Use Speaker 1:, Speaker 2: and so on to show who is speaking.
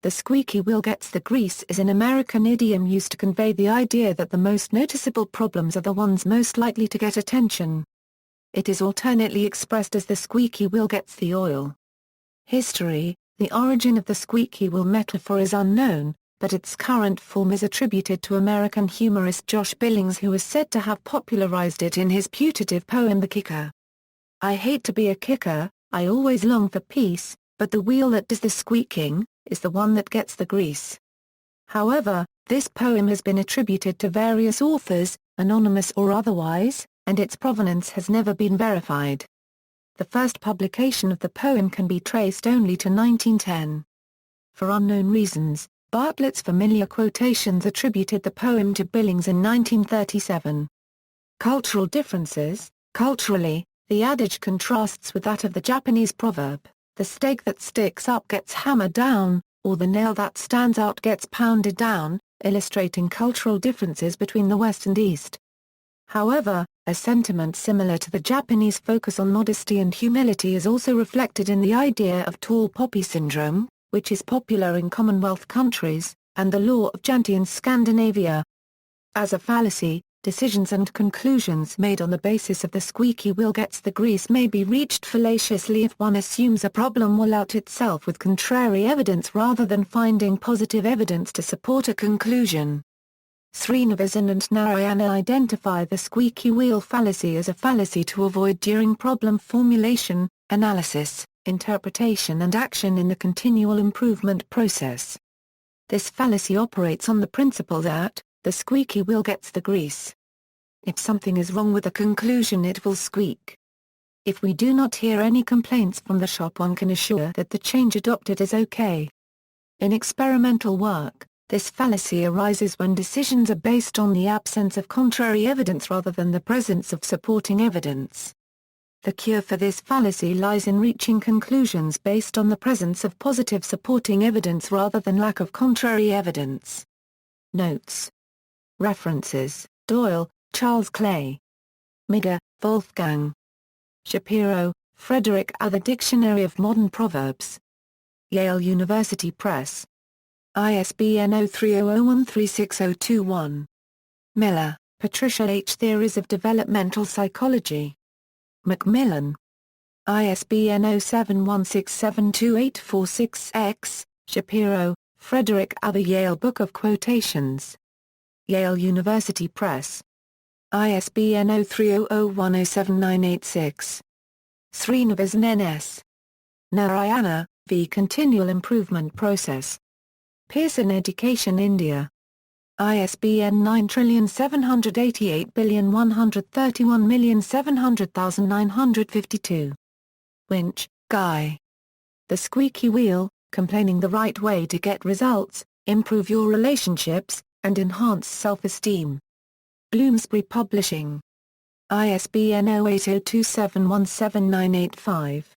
Speaker 1: The squeaky wheel gets the grease is an American idiom used to convey the idea that the most noticeable problems are the ones most likely to get attention. It is alternately expressed as the squeaky wheel gets the oil. History: the origin of the squeaky wheel metaphor is unknown, but its current form is attributed to American humorist Josh Billings, who is said to have popularized it in his putative poem The Kicker. I hate to be a kicker, I always long for peace, but the wheel that does the squeaking is the one that gets the grease. However, this poem has been attributed to various authors, anonymous or otherwise, and its provenance has never been verified. The first publication of the poem can be traced only to 1910. For unknown reasons, Bartlett's familiar quotations attributed the poem to Billings in 1937. Cultural differences: culturally, the adage contrasts with that of the Japanese proverb, "The stake that sticks up gets hammered down," or "The nail that stands out gets pounded down," illustrating cultural differences between the West and East. However, a sentiment similar to the Japanese focus on modesty and humility is also reflected in the idea of tall poppy syndrome, which is popular in Commonwealth countries, and the law of Janty in Scandinavia. As a fallacy, decisions and conclusions made on the basis of the squeaky wheel gets the grease may be reached fallaciously if one assumes a problem will out itself with contrary evidence rather than finding positive evidence to support a conclusion. Srinivasan and Narayana identify the squeaky wheel fallacy as a fallacy to avoid during problem formulation, analysis, interpretation and action in the continual improvement process. This fallacy operates on the principle that the squeaky wheel gets the grease. If something is wrong with a conclusion, it will squeak. If we do not hear any complaints from the shop, one can assure that the change adopted is okay. In experimental work, this fallacy arises when decisions are based on the absence of contrary evidence rather than the presence of supporting evidence. The cure for this fallacy lies in reaching conclusions based on the presence of positive supporting evidence rather than lack of contrary evidence. Notes. References: Doyle, Charles Clay. Migger, Wolfgang. Shapiro, Frederick A. The Dictionary of Modern Proverbs. Yale University Press. ISBN 0300136021. Miller, Patricia H. Theories of Developmental Psychology. Macmillan. ISBN 0716728446X. Shapiro, Frederick A. The Yale Book of Quotations. Yale University Press. ISBN 0300107986. Srinivasan N.S. Narayana, V. Continual Improvement Process. Pearson Education India. ISBN 9780131700952. Winch, Guy. The Squeaky Wheel, Complaining the Right Way to Get Results, Improve Your Relationships, and Enhance Self-Esteem. Bloomsbury Publishing. ISBN 0802717985.